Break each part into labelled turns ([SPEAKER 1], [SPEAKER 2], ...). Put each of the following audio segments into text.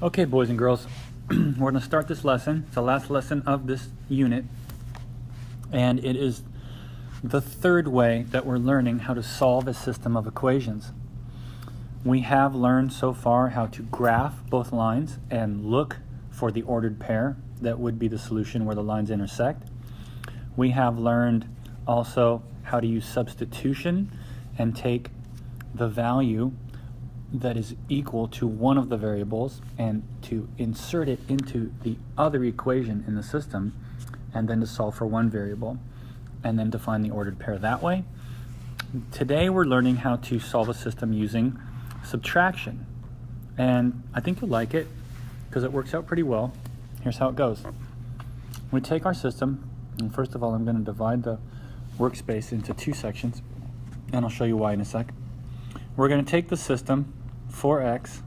[SPEAKER 1] Okay, boys and girls, we're going to start this lesson. It's the last lesson of this unit, and it is the third way that we're learning how to solve a system of equations. We have learned so far how to graph both lines and look for the ordered pair that would be the solution where the lines intersect. We have learned also how to use substitution and take the value that is equal to one of the variables and to insert it into the other equation in the system, and then to solve for one variable and then to find the ordered pair that way. Today we're learning how to solve a system using subtraction, and I think you'll like it because it works out pretty well. Here's how it goes. We take our system, and first of all I'm going to divide the workspace into two sections, and I'll show you why in a sec. We're going to take the system 4x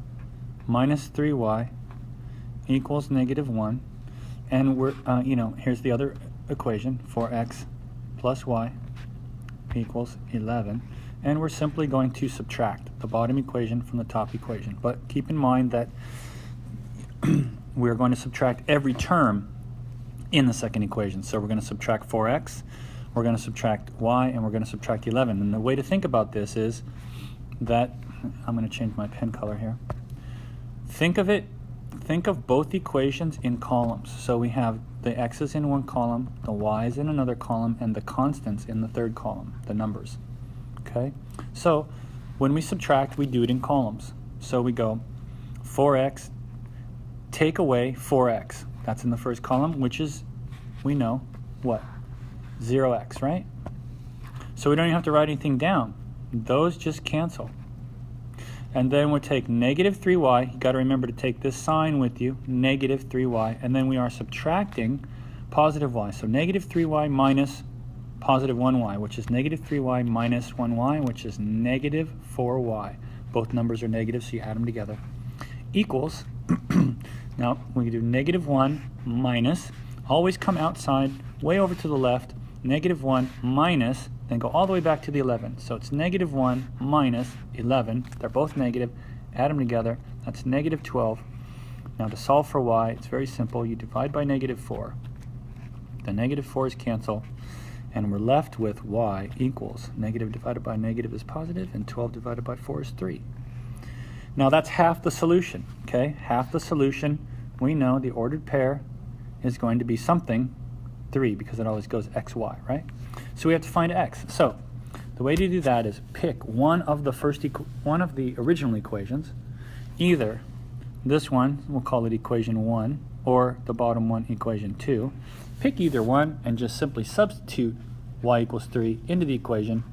[SPEAKER 1] minus 3y equals -1, and we're here's the other equation, 4x plus y equals 11, and we're simply going to subtract the bottom equation from the top equation. But keep in mind that we're going to subtract every term in the second equation. So we're going to subtract 4x, we're going to subtract y, and we're going to subtract 11. And the way to think about this is that I'm going to change my pen color here. Think of both equations in columns. So we have the x's in one column, the y's in another column, and the constants in the third column, the numbers. Okay? So when we subtract, we do it in columns. So we go 4x, take away 4x. That's in the first column, which is, we know, what? 0x, right? So we don't even have to write anything down. Those just cancel. And then we'll take -3y. You got to remember to take this sign with you, -3y, and then we are subtracting positive y. So -3y minus positive 1y, which is -3y minus 1y, which is -4y. Both numbers are negative, so you add them together. Equals, now we do -1 minus, always come outside, way over to the left, -1 minus, then go all the way back to the 11. So it's -1 minus 11. They're both negative. Add them together. That's -12. Now to solve for y, it's very simple. You divide by -4. The -4's cancel, and we're left with y equals negative divided by negative is positive, and 12 divided by 4 is 3. Now that's half the solution, okay? Half the solution, we know the ordered pair is going to be something 3, because it always goes xy, right? So we have to find x. So the way to do that is pick one of the original equations, either this one, we'll call it equation 1, or the bottom one, equation 2. Pick either one and just simply substitute y equals 3 into the equation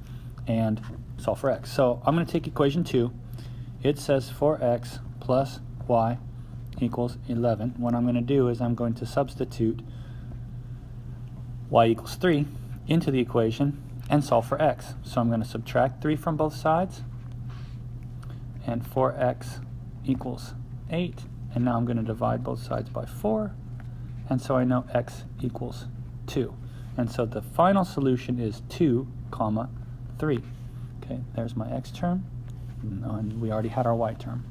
[SPEAKER 1] and solve for x. So I'm going to take equation 2. It says 4x plus y equals 11. What I'm going to do is I'm going to substitute y equals 3 into the equation and solve for x. So I'm going to subtract 3 from both sides, and 4x equals 8. And now I'm going to divide both sides by 4, and so I know x equals 2. And so the final solution is 2, 3. Okay, there's my x term, and we already had our y term.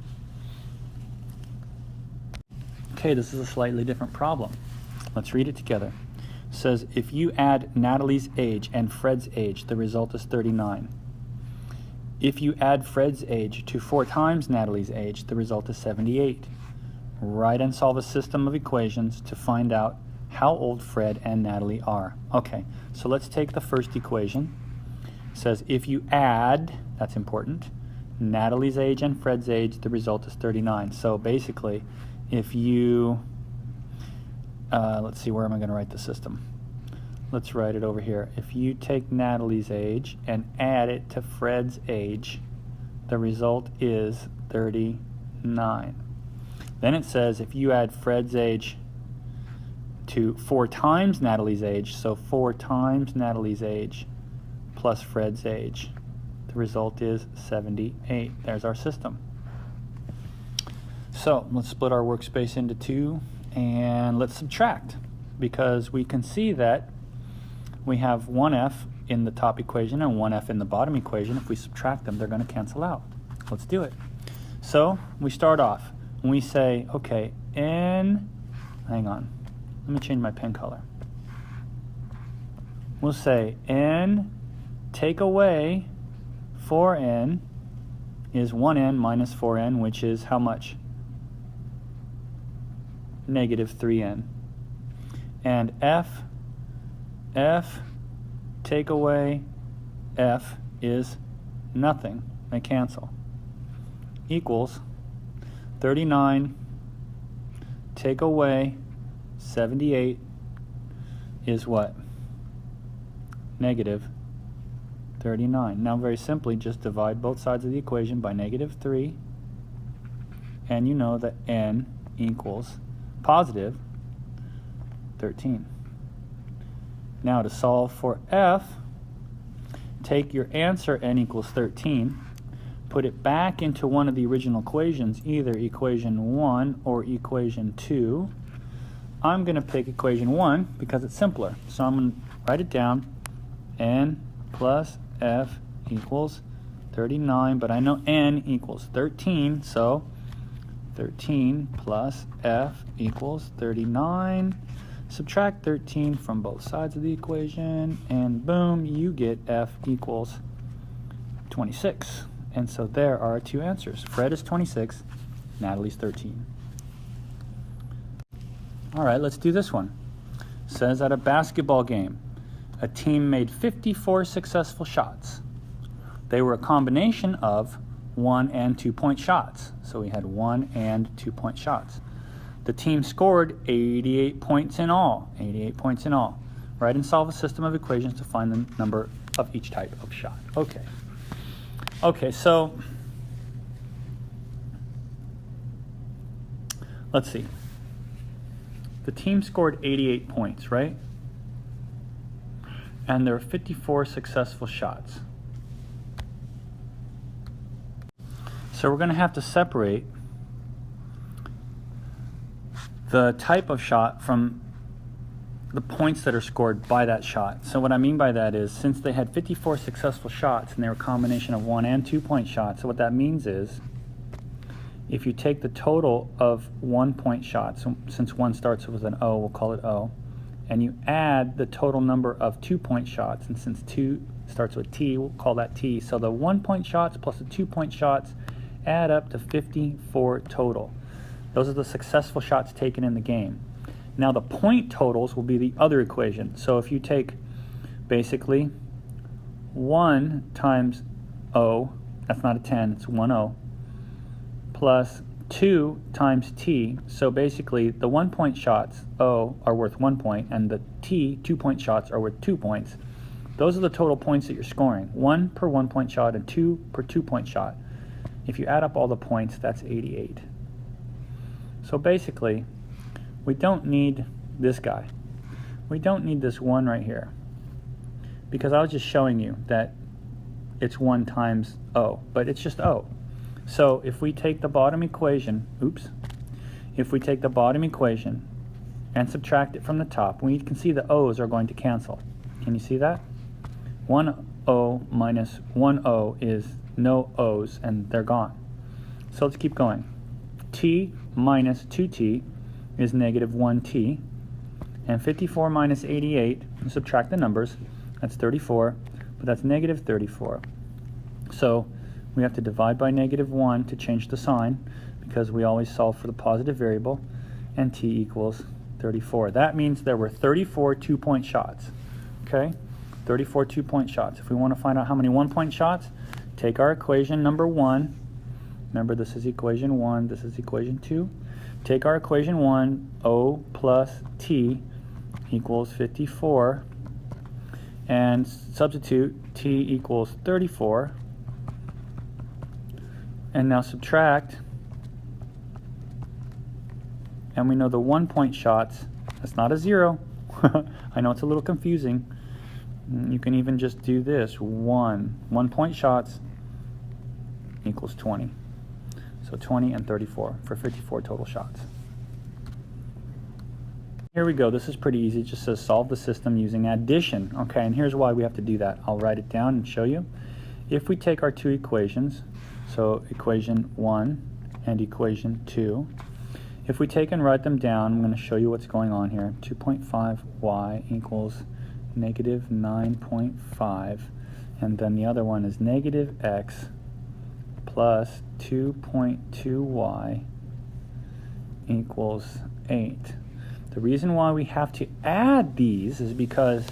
[SPEAKER 1] Okay, this is a slightly different problem. Let's read it together. It says, if you add Natalie's age and Fred's age, the result is 39. If you add Fred's age to 4 times Natalie's age, the result is 78. Write and solve a system of equations to find out how old Fred and Natalie are. Okay, so let's take the first equation. It says, if you add, that's important, Natalie's age and Fred's age, the result is 39. So basically, if you let's see, where am I going to write the system? Let's write it over here. If you take Natalie's age and add it to Fred's age, the result is 39. Then it says if you add Fred's age to 4 times Natalie's age, so 4 times Natalie's age plus Fred's age, the result is 78. There's our system. So let's split our workspace into 2. And let's subtract, because we can see that we have 1f in the top equation and 1f in the bottom equation. If we subtract them, they're going to cancel out. Let's do it. So we start off. we say, okay, n, hang on, let me change my pen color. We'll say n take away 4n is 1n minus 4n, which is how much? Negative 3n. And f take away f is nothing. They cancel. Equals 39 take away 78 is what? Negative 39. Now very simply just divide both sides of the equation by negative 3, and you know that n equals positive 13. Now to solve for f, take your answer n equals 13, put it back into one of the original equations, either equation 1 or equation 2. I'm going to pick equation 1 because it's simpler. So I'm going to write it down, n plus f equals 39, but I know n equals 13, so 13 plus f equals 39. Subtract 13 from both sides of the equation, and boom, you get f equals 26. And so there are our two answers. Fred is 26, Natalie's 13. All right, let's do this one. It says at a basketball game, a team made 54 successful shots. They were a combination of 1 and 2 point shots. So we had 1 and 2 point shots. The team scored 88 points in all. 88 points in all. Write and solve a system of equations to find the number of each type of shot. Okay. Okay, so let's see. The team scored 88 points, right? And there were 54 successful shots. So we're going to have to separate the type of shot from the points that are scored by that shot. So what I mean by that is, since they had 54 successful shots and they were a combination of 1 and 2 point shots, so what that means is, if you take the total of 1 point shots, since 1 starts with an O, we'll call it O, and you add the total number of 2 point shots, and since 2 starts with T, we'll call that T. So the 1 point shots plus the 2 point shots add up to 54 total. Those are the successful shots taken in the game. Now the point totals will be the other equation. So if you take basically 1 times O, that's not a 10, it's 1O, plus 2 times T. So basically the 1 point shots, O, are worth 1 point, and the T, 2 point shots, are worth 2 points. Those are the total points that you're scoring. 1 per 1 point shot and 2 per 2 point shot. If you add up all the points, that's 88. So basically, we don't need this guy. We don't need this 1 right here, because I was just showing you that it's 1 times O, but it's just O. So if we take the bottom equation, if we take the bottom equation and subtract it from the top, we can see the O's are going to cancel. Can you see that? 1O minus 1O is no O's, and they're gone. So let's keep going. T minus 2T is negative 1T, and 54 minus 88, subtract the numbers, that's 34, but that's negative 34. So we have to divide by negative 1 to change the sign, because we always solve for the positive variable, and T equals 34. That means there were 34 2-point shots, okay? 34 2-point shots. If we want to find out how many 1-point shots, take our equation number 1. Remember, this is equation 1, this is equation 2. Take our equation 1, O plus T equals 54, and substitute T equals 34, and now subtract, and we know the 1-point shots, that's not a 0. I know it's a little confusing. You can even just do this, 1-point shots equals 20. So 20 and 34 for 54 total shots. Here we go. This is pretty easy. It just says solve the system using addition. Okay, and here's why we have to do that. I'll write it down and show you. If we take our two equations, so equation 1 and equation 2. If we take and write them down, I'm going to show you what's going on here. 2.5y equals negative 9.5, and then the other one is negative x plus 2.2y equals 8. The reason why we have to add these is because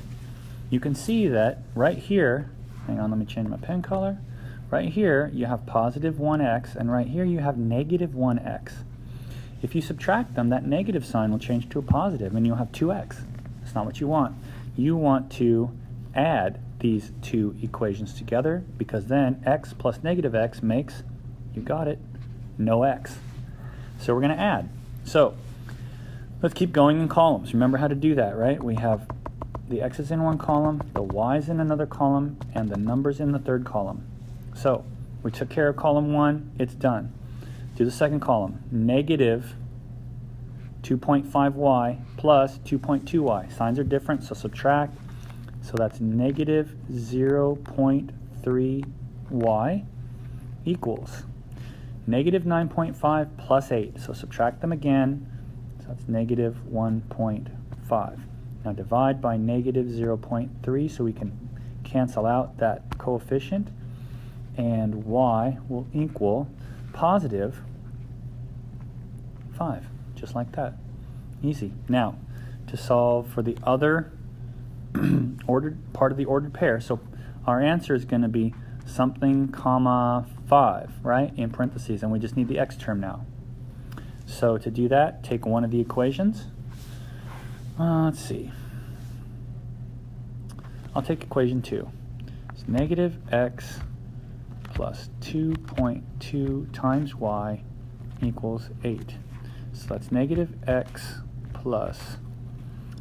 [SPEAKER 1] you can see that right here, hang on, let me change my pen color. Right here you have positive 1x, and right here you have negative 1x. If you subtract them, that negative sign will change to a positive, and you'll have 2x. That's not what you want. You want to add these two equations together, because then x plus negative x makes, you got it, no x. So we're going to add. So let's keep going in columns. Remember how to do that, right? We have the x's in one column, the y's in another column, and the numbers in the third column. So we took care of column 1, it's done. Do the second column, negative 2.5y plus 2.2y. Signs are different, so subtract. So that's negative 0.3y equals negative 9.5 plus 8. So subtract them again. So that's negative 1.5. Now divide by negative 0.3 so we can cancel out that coefficient. And y will equal positive 5, just like that. Easy. Now, to solve for the other part of the ordered pair, so our answer is going to be something comma 5, right, in parentheses, and we just need the x term now. So to do that, take one of the equations. Let's see. I'll take equation 2. It's negative x plus 2.2 times y equals 8. So that's negative x plus,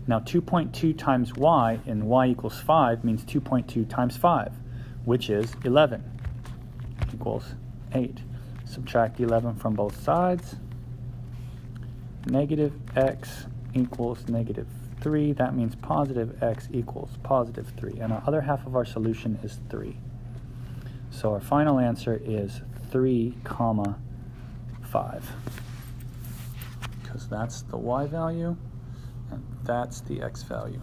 [SPEAKER 1] now 2.2 times y and y equals 5 means 2.2 times 5, which is 11, equals 8. Subtract 11 from both sides. Negative x equals negative 3. That means positive x equals positive 3. And our other half of our solution is 3. So our final answer is 3, 5. Because that's the y value, and that's the x value.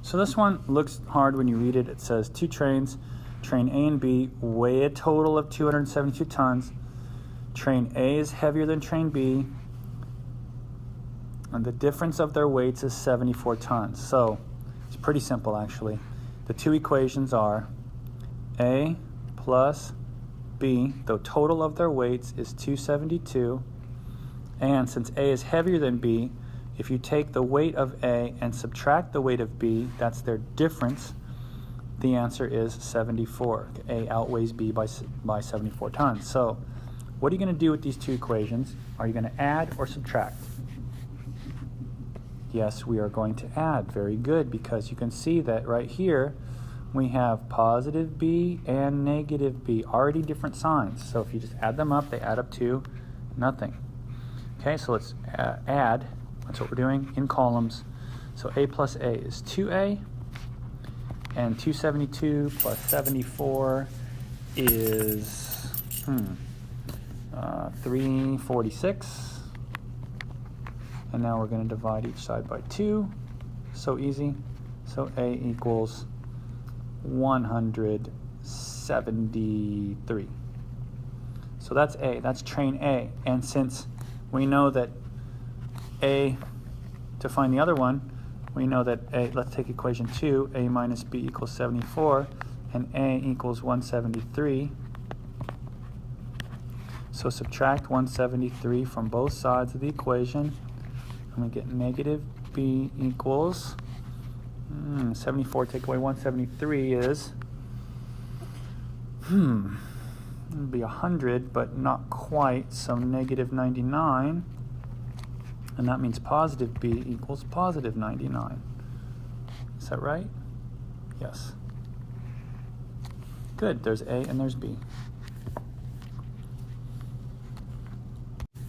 [SPEAKER 1] So this one looks hard when you read it. It says 2 trains, train A and B, weigh a total of 272 tons. Train A is heavier than train B, and the difference of their weights is 74 tons. So it's pretty simple, actually. The two equations are A plus B, the total of their weights is 272, and since A is heavier than B, if you take the weight of A and subtract the weight of B, that's their difference, the answer is 74. A outweighs B by 74 tons. So what are you going to do with these two equations? Are you going to add or subtract? Yes, we are going to add. Very good, because you can see that right here we have positive B and negative B, already different signs. So if you just add them up, they add up to nothing. Okay, so let's add. That's what we're doing in columns. So A plus A is 2A, and 272 plus 74 is 346. And now we're going to divide each side by 2. So easy. So A equals 173. So that's A, that's train A. And since we know that A, to find the other one, we know that A, let's take equation 2, A minus B equals 74, and A equals 173. So subtract 173 from both sides of the equation, and we get negative B equals 74 take away 173 is it'd be 100, but not quite, so negative 99, and that means positive B equals positive 99. Is that right? Yes. Good, there's A and there's B.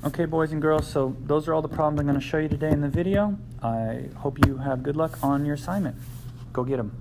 [SPEAKER 1] Okay, boys and girls, so those are all the problems I'm going to show you today in the video. I hope you have good luck on your assignment. Go get them.